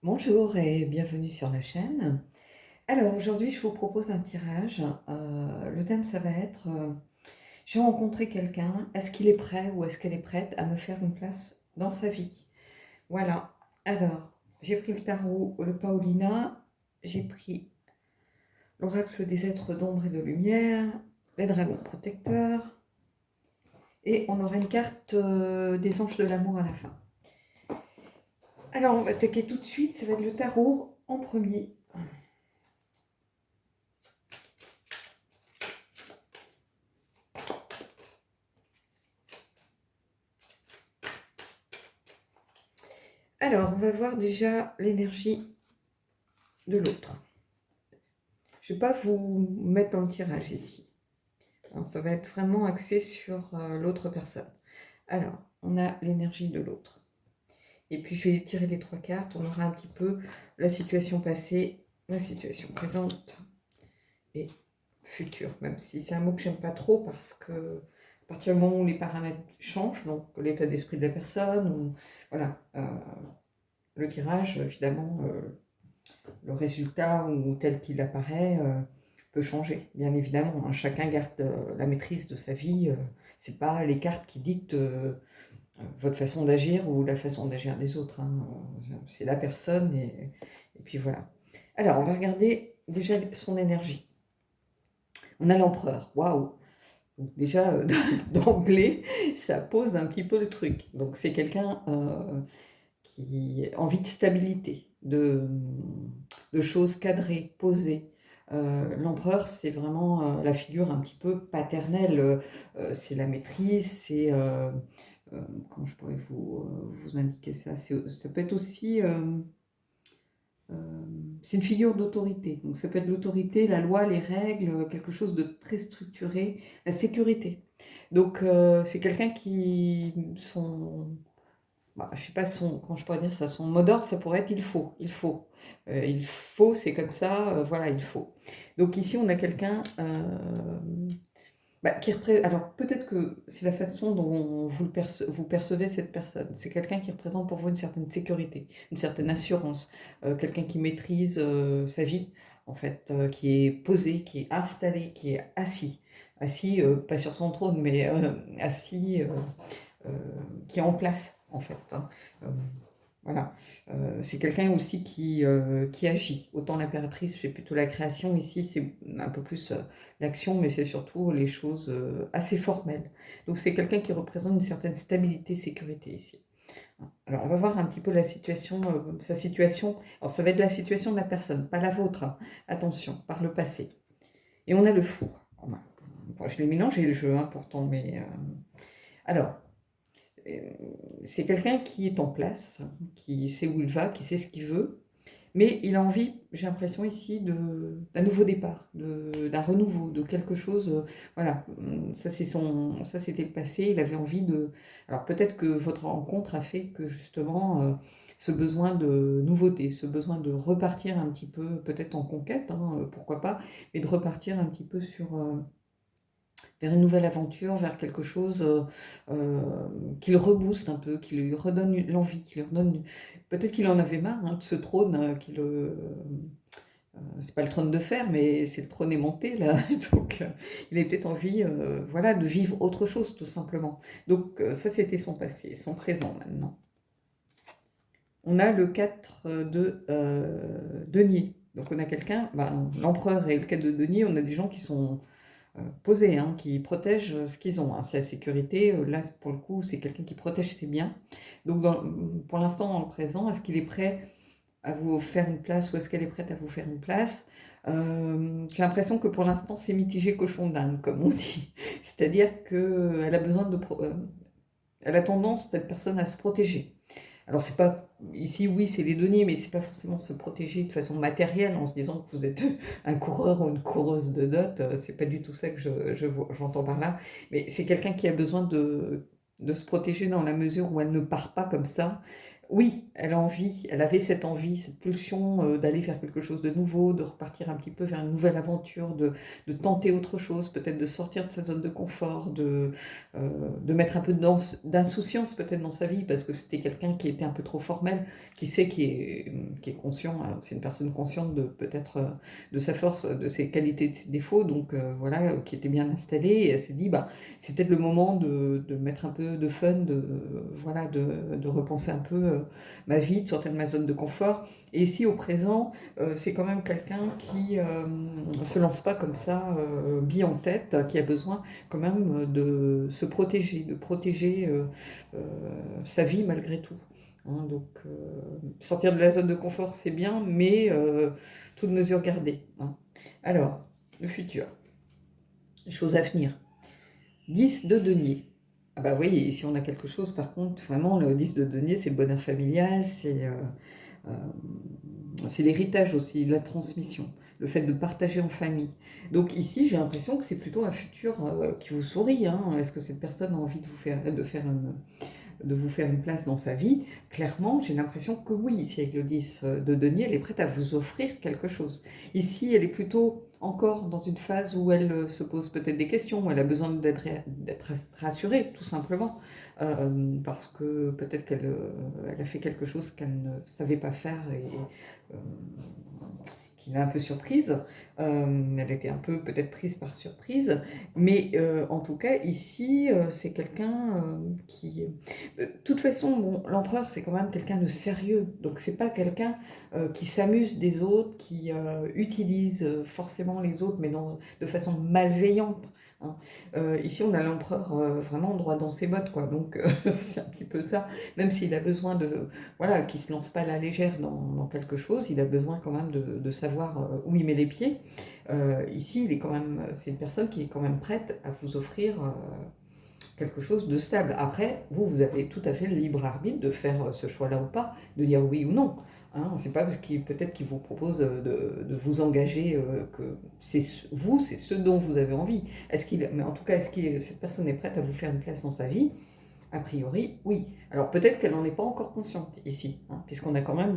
Bonjour et bienvenue sur la chaîne. Alors aujourd'hui, je vous propose un tirage. Le thème, ça va être j'ai rencontré quelqu'un, est-ce qu'il est prêt ou est-ce qu'elle est prête à me faire une place dans sa vie? Voilà. Alors, j'ai pris le tarot, le Paulina, j'ai pris l'oracle des êtres d'ombre et de lumière, les dragons protecteurs, et on aura une carte des anges de l'amour à la fin. Alors, on va attaquer tout de suite, ça va être le tarot en premier. Alors, on va voir déjà l'énergie de l'autre. Je ne vais pas vous mettre dans le tirage ici. Ça va être vraiment axé sur l'autre personne. Alors, on a l'énergie de l'autre. Et puis, je vais tirer les 3 cartes. On aura un petit peu la situation passée, la situation présente et future. Même si c'est un mot que j'aime pas trop parce que à partir du moment où les paramètres changent, donc l'état d'esprit de la personne, ou voilà, le tirage, évidemment, le résultat ou tel qu'il apparaît peut changer, bien évidemment. Hein. Chacun garde la maîtrise de sa vie. C'est pas les cartes qui dictent votre façon d'agir ou la façon d'agir des autres. Hein. C'est la personne et puis voilà. Alors, on va regarder déjà son énergie. On a l'empereur. Waouh! Donc déjà, d'emblée, ça pose un petit peu le truc. Donc c'est quelqu'un qui a envie de stabilité, de choses cadrées, posées. L'empereur, c'est vraiment la figure un petit peu paternelle, c'est la maîtrise, c'est, comment je pourrais vous indiquer ça? Ça peut être aussi, c'est une figure d'autorité, donc ça peut être l'autorité, la loi, les règles, quelque chose de très structuré, la sécurité. Donc c'est quelqu'un qui je sais pas comment je pourrais dire ça, son mot d'ordre, ça pourrait être: il faut. Il faut, c'est comme ça, voilà, il faut. Donc ici, on a quelqu'un, qui représente. Alors peut-être que c'est la façon dont vous percevez cette personne. C'est quelqu'un qui représente pour vous une certaine sécurité, une certaine assurance, quelqu'un qui maîtrise, sa vie, en fait, qui est posé, qui est installé, qui est assis. Assis, pas sur son trône, mais assis, euh, qui est en place, en fait. Hein. Euh, voilà. C'est quelqu'un aussi qui agit. Autant l'impératrice fait plutôt la création, ici c'est un peu plus l'action, mais c'est surtout les choses assez formelles. Donc c'est quelqu'un qui représente une certaine stabilité, sécurité ici. Alors on va voir un petit peu la situation, sa situation. Alors ça va être la situation de la personne, pas la vôtre. Hein. Attention, par le passé. Et on a le fou. Bon, je l'ai mélangé le jeu, hein, pourtant, mais alors. Euh, C'est quelqu'un qui est en place, qui sait où il va, qui sait ce qu'il veut, mais il a envie, j'ai l'impression ici, d'un nouveau départ, d'un renouveau, de quelque chose. Voilà, ça c'était le passé. Il avait envie de. Alors peut-être que votre rencontre a fait que justement ce besoin de nouveauté, ce besoin de repartir un petit peu, peut-être en conquête, hein, pourquoi pas, mais de repartir un petit peu vers une nouvelle aventure, vers quelque chose qui le rebooste un peu, qui lui redonne l'envie, qui lui redonne. Peut-être qu'il en avait marre hein, de ce trône, c'est pas le trône de fer, mais c'est le trône aimanté là. Donc, il avait peut-être envie, voilà, de vivre autre chose, tout simplement. Donc, ça, c'était son passé, son présent maintenant. On a le 4 de denier. Donc, on a quelqu'un, l'empereur et le 4 de denier, on a des gens qui sont posés, hein, qui protègent ce qu'ils ont. Hein. C'est la sécurité. Là, pour le coup, c'est quelqu'un qui protège ses biens. Donc, pour l'instant, dans le présent, est-ce qu'il est prêt à vous faire une place ou est-ce qu'elle est prête à vous faire une place? J'ai l'impression que pour l'instant, c'est mitigé cochon d'Inde, comme on dit. C'est-à-dire qu'elle a besoin elle a tendance, cette personne, à se protéger. Alors, c'est pas. Ici, oui, c'est les données, mais c'est pas forcément se protéger de façon matérielle en se disant que vous êtes un coureur ou une coureuse de dot. C'est pas du tout ça que j'entends par là. Mais c'est quelqu'un qui a besoin de se protéger dans la mesure où elle ne part pas comme ça, Oui, elle a envie, elle avait cette envie, cette pulsion, d'aller vers quelque chose de nouveau, de repartir un petit peu vers une nouvelle aventure, de tenter autre chose, peut-être de sortir de sa zone de confort, de mettre un peu d'insouciance peut-être dans sa vie, parce que c'était quelqu'un qui était un peu trop formel, qui sait, qui est conscient, c'est une personne consciente de peut-être, de sa force, de ses qualités, de ses défauts, donc voilà, qui était bien installée et elle s'est dit: «Bah, c'est peut-être le moment de mettre un peu de fun, voilà, de repenser un peu ma vie, de sortir de ma zone de confort. Et ici, au présent, c'est quand même quelqu'un qui se lance pas comme ça, bille en tête, qui a besoin quand même de protéger euh, sa vie malgré tout. Hein, donc, sortir de la zone de confort, c'est bien, mais toute mesure gardée. Hein. Alors, le futur, les choses à venir. 10 de denier. Ah bah oui, ici on a quelque chose, par contre, vraiment, le 10 de denier, c'est le bonheur familial, euh, c'est l'héritage aussi, la transmission, le fait de partager en famille. Donc ici, j'ai l'impression que c'est plutôt un futur qui vous sourit. Hein. Est-ce que cette personne a envie de vous faire une place dans sa vie? Clairement, j'ai l'impression que oui, ici avec le 10 de denier, elle est prête à vous offrir quelque chose. Ici, elle est plutôt encore dans une phase où elle se pose peut-être des questions, où elle a besoin d'être rassurée, tout simplement, parce que peut-être elle a fait quelque chose qu'elle ne savait pas faire et euh, qui l'a un peu surprise. Elle était un peu peut-être prise par surprise, mais en tout cas, ici, c'est quelqu'un qui... De toute façon, bon, l'empereur, c'est quand même quelqu'un de sérieux, donc c'est pas quelqu'un qui s'amuse des autres, qui utilise forcément les autres, mais de façon malveillante. Hein. Ici, on a l'empereur vraiment droit dans ses bottes, quoi. Donc, c'est un petit peu ça. Même s'il a besoin voilà, qu'il ne se lance pas à la légère dans quelque chose, il a besoin quand même de savoir où il met les pieds. Ici, c'est une personne qui est quand même prête à vous offrir quelque chose de stable. Après, vous avez tout à fait le libre arbitre de faire ce choix-là ou pas, de dire oui ou non. Hein, c'est pas parce qu'il peut-être qu'il vous propose de vous engager que c'est ce dont vous avez envie. Mais en tout cas, cette personne est prête à vous faire une place dans sa vie? A priori, oui. Alors peut-être qu'elle n'en est pas encore consciente ici, hein, puisqu'on a quand même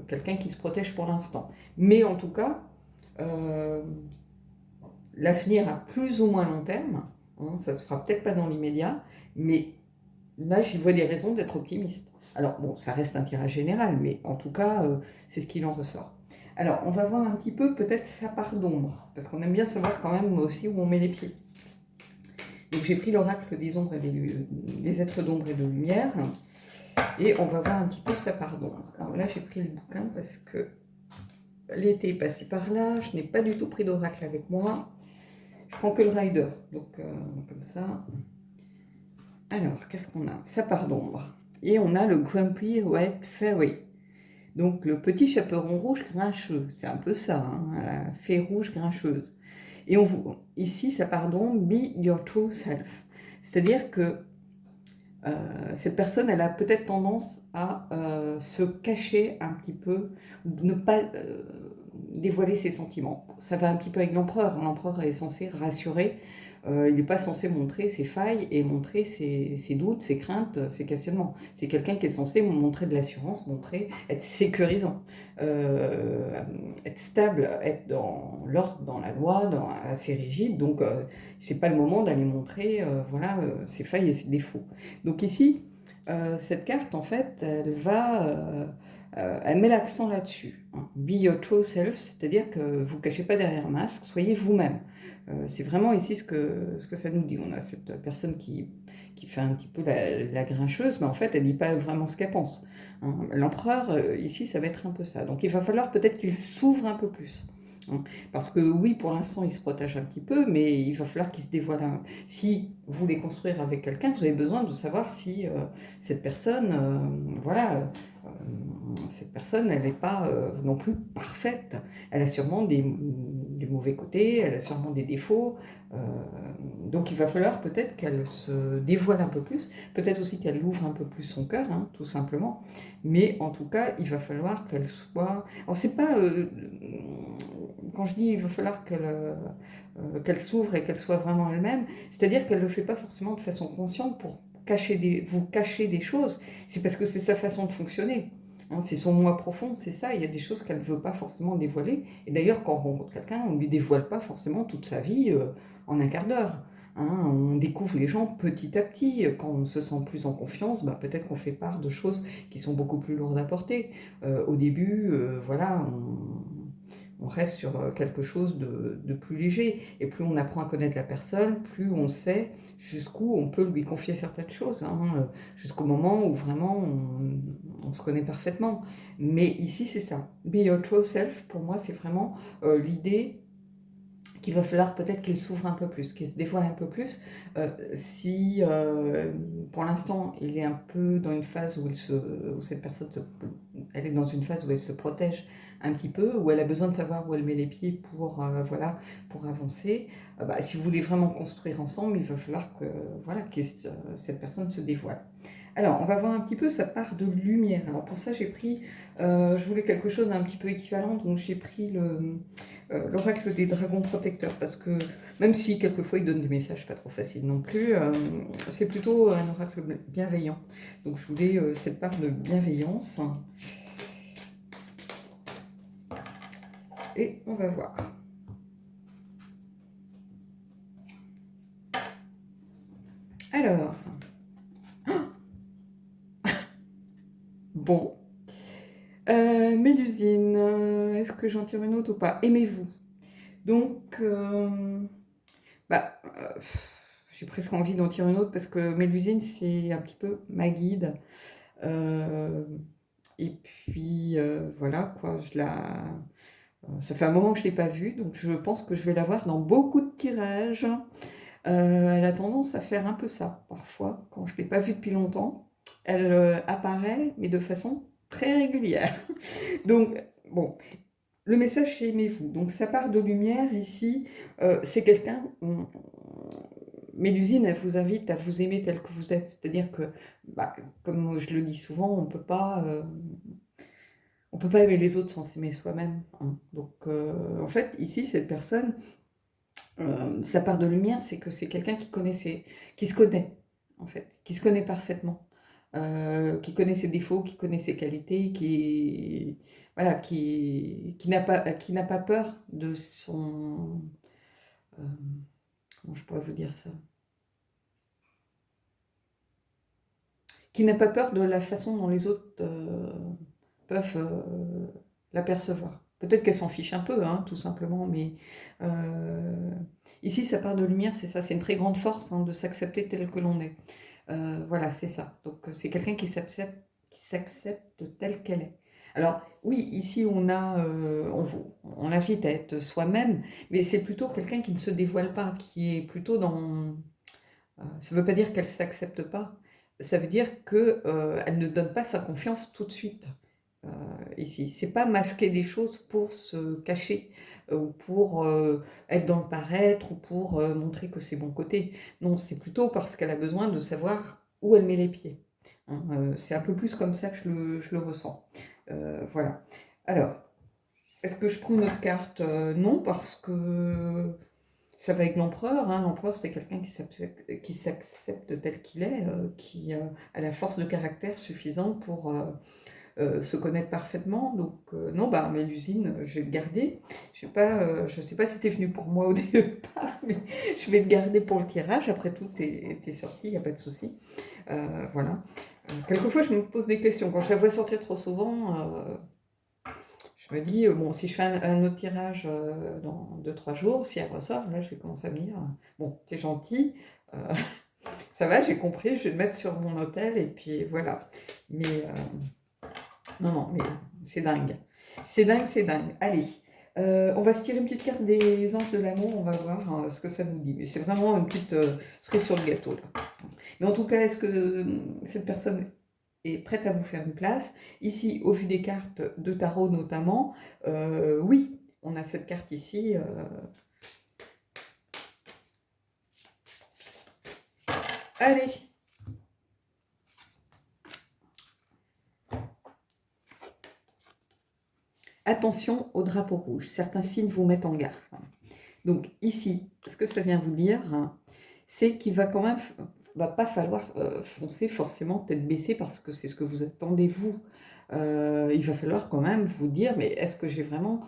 quelqu'un qui se protège pour l'instant. Mais en tout cas, euh, l'avenir à plus ou moins long terme, hein, ça se fera peut-être pas dans l'immédiat, mais là j'y vois des raisons d'être optimiste. Alors bon, ça reste un tirage général, mais en tout cas, c'est ce qu'il en ressort. Alors on va voir un petit peu peut-être sa part d'ombre, parce qu'on aime bien savoir quand même aussi où on met les pieds. Donc j'ai pris l'oracle des ombres et des êtres d'ombre et de lumière, et on va voir un petit peu sa part d'ombre. Alors là j'ai pris le bouquin parce que l'été est passé par là, je n'ai pas du tout pris d'oracle avec moi. Je prends que le rider, donc comme ça. Alors, qu'est-ce qu'on a? Sa part d'ombre. Et on a le Grumpy Red Fairy. Donc le petit chaperon rouge grincheux. C'est un peu ça, hein, la fée rouge grincheuse. Et ici, sa part d'ombre, be your true self. C'est-à-dire que cette personne, elle a peut-être tendance à se cacher un petit peu, ne pas dévoiler ses sentiments. Ça va un petit peu avec l'empereur. L'empereur est censé rassurer, il n'est pas censé montrer ses failles et montrer ses doutes, ses craintes, ses questionnements. C'est quelqu'un qui est censé montrer de l'assurance, être sécurisant, être stable, être dans l'ordre, dans la loi, assez rigide. Donc, c'est pas le moment d'aller montrer voilà, ses failles et ses défauts. Donc ici, cette carte, en fait, elle met l'accent là-dessus. Hein. Be your true self, c'est-à-dire que vous ne cachez pas derrière un masque, soyez vous-même. C'est vraiment ici ce que ça nous dit. On a cette personne qui fait un petit peu la grincheuse, mais en fait, elle ne dit pas vraiment ce qu'elle pense. Hein. L'empereur, ici, ça va être un peu ça. Donc il va falloir peut-être qu'il s'ouvre un peu plus. Hein. Parce que oui, pour l'instant, il se protège un petit peu, mais il va falloir qu'il se dévoile. Si vous voulez construire avec quelqu'un, vous avez besoin de savoir si cette personne, voilà, cette personne, elle n'est pas non plus parfaite. Elle a sûrement des mauvais côtés, elle a sûrement des défauts. euh, donc il va falloir peut-être qu'elle se dévoile un peu plus, peut-être aussi qu'elle ouvre un peu plus son cœur, hein, tout simplement. Mais en tout cas, il va falloir qu'elle soit... Alors c'est pas... quand je dis il va falloir qu'elle s'ouvre et qu'elle soit vraiment elle-même, c'est-à-dire qu'elle ne le fait pas forcément de façon consciente vous cachez des choses, c'est parce que c'est sa façon de fonctionner. Hein, c'est son moi profond, c'est ça. Il y a des choses qu'elle ne veut pas forcément dévoiler. Et d'ailleurs, quand on rencontre quelqu'un, on ne lui dévoile pas forcément toute sa vie en un quart d'heure. Hein, on découvre les gens petit à petit. Quand on se sent plus en confiance, bah, peut-être qu'on fait part de choses qui sont beaucoup plus lourdes à porter. Au début, voilà, on reste sur quelque chose de plus léger. Et plus on apprend à connaître la personne, plus on sait jusqu'où on peut lui confier certaines choses, hein, jusqu'au moment où vraiment on se connaît parfaitement. Mais ici, c'est ça. Be your true self, pour moi, c'est vraiment l'idée qu'il va falloir peut-être qu'il s'ouvre un peu plus, qu'il se dévoile un peu plus. Si pour l'instant il est un peu dans une phase où cette personne elle est dans une phase où elle se protège un petit peu, où elle a besoin de savoir où elle met les pieds pour, voilà, pour avancer, bah, si vous voulez vraiment construire ensemble, il va falloir que, voilà, cette personne se dévoile. Alors, on va voir un petit peu sa part de lumière. Alors pour ça, j'ai pris, je voulais quelque chose d'un petit peu équivalent, donc j'ai pris l'oracle des dragons protecteurs, parce que même si quelquefois il donne des messages pas trop faciles non plus, c'est plutôt un oracle bienveillant. Donc je voulais cette part de bienveillance. Et on va voir. Alors, bon, Mélusine, est-ce que j'en tire une autre ou pas? Aimez-vous. Donc, bah, j'ai presque envie d'en tirer une autre parce que Mélusine, c'est un petit peu ma guide. Et puis, voilà, quoi, ça fait un moment que je ne l'ai pas vue, donc je pense que je vais la voir dans beaucoup de tirages. Elle a tendance à faire un peu ça, parfois, quand je ne l'ai pas vue depuis longtemps. Elle apparaît, mais de façon très régulière. Donc, bon, le message, c'est aimez-vous. Donc, sa part de lumière, ici, c'est quelqu'un... Mélusine, elle vous invite à vous aimer tel que vous êtes. C'est-à-dire que, bah, comme je le dis souvent, on peut pas aimer les autres sans s'aimer soi-même. Hein. Donc, en fait, ici, cette personne, sa part de lumière, c'est que c'est quelqu'un qui se connaît, en fait, qui se connaît parfaitement, qui connaît ses défauts, qui connaît ses qualités, voilà, qui n'a pas peur de son... euh, comment je pourrais vous dire ça? Qui n'a pas peur de la façon dont les autres peuvent l'apercevoir. Peut-être qu'elle s'en fiche un peu, hein, tout simplement, mais ici, sa part de lumière, c'est ça, c'est une très grande force hein, de s'accepter tel que l'on est. Voilà, c'est ça. Donc, c'est quelqu'un qui s'accepte tel qu'elle est. Alors, oui, ici, on l'invite à être soi-même, mais c'est plutôt quelqu'un qui ne se dévoile pas, qui est plutôt dans... ça ne veut pas dire qu'elle ne s'accepte pas, ça veut dire qu'elle ne donne pas sa confiance tout de suite. Ici, c'est pas masquer des choses pour se cacher ou pour être dans le paraître ou pour montrer que c'est bon côté. Non, c'est plutôt parce qu'elle a besoin de savoir où elle met les pieds. Hein, c'est un peu plus comme ça que je le ressens. Voilà. Alors, est-ce que je prends une autre carte? Non, parce que ça va avec l'empereur. Hein. L'empereur, c'est quelqu'un qui s'accepte tel qu'il est, qui a la force de caractère suffisante pour se connaître parfaitement. Donc, non, bah, Mélusine, je vais le garder. Je ne sais pas si tu es venu pour moi au départ, mais je vais le garder pour le tirage. Après tout, tu es sorti, il n'y a pas de souci. Voilà. Quelquefois, je me pose des questions. Quand je la vois sortir trop souvent, je me dis, bon, si je fais un autre tirage dans 2-3 jours, si elle ressort, là, je vais commencer à me dire, bon, t'es gentil, ça va, j'ai compris, je vais le mettre sur mon hôtel, et puis voilà. Mais, non, non, mais c'est dingue. C'est dingue, c'est dingue. Allez, on va se tirer une petite carte des anges de l'amour, on va voir ce que ça nous dit. Mais c'est vraiment une petite cerise sur le gâteau, là. Mais en tout cas, est-ce que cette personne est prête à vous faire une place? Ici, au vu des cartes de tarot notamment, oui, on a cette carte ici. Allez! Attention au drapeau rouge. Certains signes vous mettent en garde. Donc ici, ce que ça vient vous dire, c'est qu'il va quand même va pas falloir, foncer forcément tête baissée parce que c'est ce que vous attendez vous. Il va falloir quand même vous dire: «Mais est-ce que j'ai vraiment,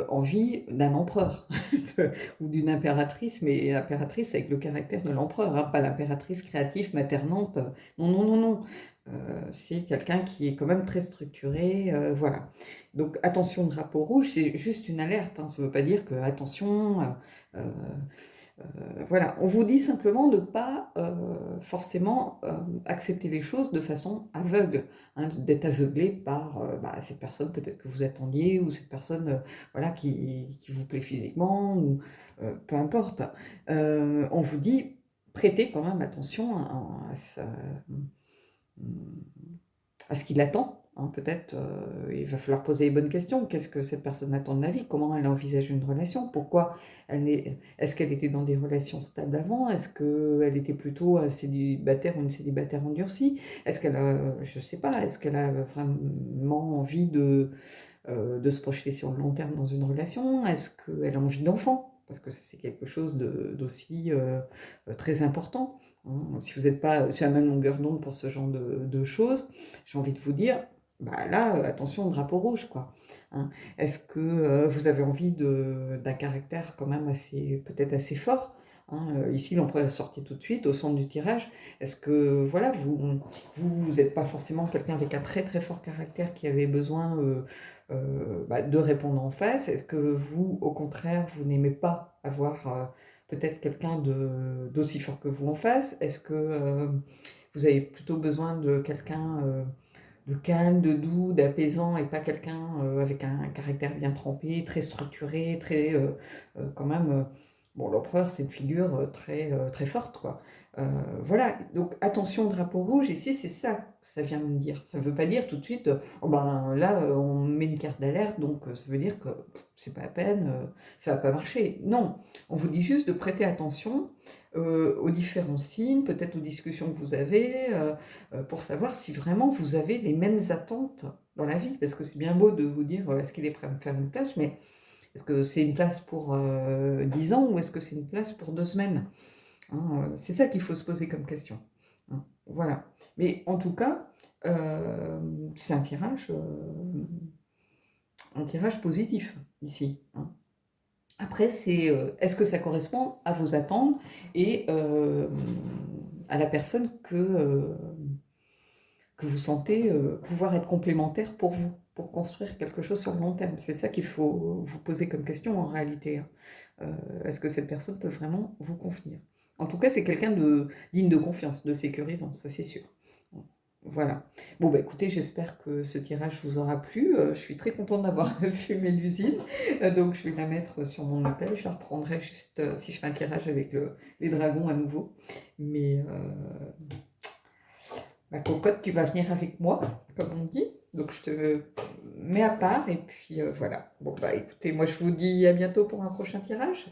envie d'un empereur de ou d'une impératrice?» mais l'impératrice avec le caractère de l'empereur, hein, pas l'impératrice créative, maternante, non, non, non, non. C'est quelqu'un qui est quand même très structuré, voilà. Donc attention, drapeau rouge, c'est juste une alerte, hein, ça ne veut pas dire que attention, heu voilà, on vous dit simplement de ne pas, forcément, accepter les choses de façon aveugle, hein, d'être aveuglé par, bah, cette personne peut-être que vous attendiez ou cette personne, voilà qui vous plaît physiquement ou, peu importe. On vous dit: «Prêtez quand même attention mmh, à ce qu'il attend, hein, peut-être, il va falloir poser les bonnes questions. Qu'est-ce que cette personne attend de la vie? Comment elle envisage une relation? Pourquoi elle n'est est-ce qu'elle était dans des relations stables avant? Est-ce qu'elle était plutôt, célibataire ou une célibataire endurcie? Est-ce qu'elle a je sais pas, est-ce qu'elle a vraiment envie de se projeter sur le long terme dans une relation? Est-ce qu'elle a envie d'enfant? Parce que ça, c'est quelque chose d'aussi, très important, hein. Si vous n'êtes pas sur la même longueur d'onde pour ce genre de choses, j'ai envie de vous dire, bah, là, attention, drapeau rouge, quoi, hein. Est-ce que, vous avez envie d'un caractère quand même assez peut-être assez fort, hein? Ici, l'empereur est sorti tout de suite au centre du tirage. Est-ce que, voilà, vous êtes pas forcément quelqu'un avec un très, très fort caractère qui avait besoin, bah, de répondre en face? Est-ce que vous, au contraire, vous n'aimez pas avoir, peut-être quelqu'un d'aussi fort que vous en face? Est-ce que, vous avez plutôt besoin de quelqu'un, de calme, de doux, d'apaisant et pas quelqu'un, avec un caractère bien trempé, très structuré, très, quand même, bon l'empereur c'est une figure, très, très forte quoi. Voilà, donc attention drapeau rouge ici, c'est ça que ça vient me dire. Ça ne veut pas dire tout de suite, «Oh ben là, on met une carte d'alerte donc ça veut dire que c'est pas la peine, ça va pas marcher». Non, on vous dit juste de prêter attention, aux différents signes, peut-être aux discussions que vous avez, pour savoir si vraiment vous avez les mêmes attentes dans la vie. Parce que c'est bien beau de vous dire, «Est-ce qu'il est prêt à me faire une place?» mais est-ce que c'est une place pour, 10 ans ou est-ce que c'est une place pour 2 semaines? Hein, c'est ça qu'il faut se poser comme question, hein. Voilà. Mais en tout cas, c'est un tirage positif ici, hein. Après c'est, est-ce que ça correspond à vos attentes et à la personne que vous sentez, pouvoir être complémentaire pour vous, pour construire quelque chose sur le long terme. C'est ça qu'il faut vous poser comme question en réalité, hein. Est-ce que cette personne peut vraiment vous convenir? En tout cas, c'est quelqu'un de digne de confiance, de sécurisant, ça c'est sûr. Voilà. Bon, bah, écoutez, j'espère que ce tirage vous aura plu. Je suis très contente d'avoir fait Mélusine, donc je vais la mettre sur mon autel. Je la reprendrai juste, si je fais un tirage avec les dragons à nouveau. Mais ma cocotte, tu vas venir avec moi, comme on dit. Donc je te mets à part et puis voilà. Bon, bah, écoutez, moi je vous dis à bientôt pour un prochain tirage.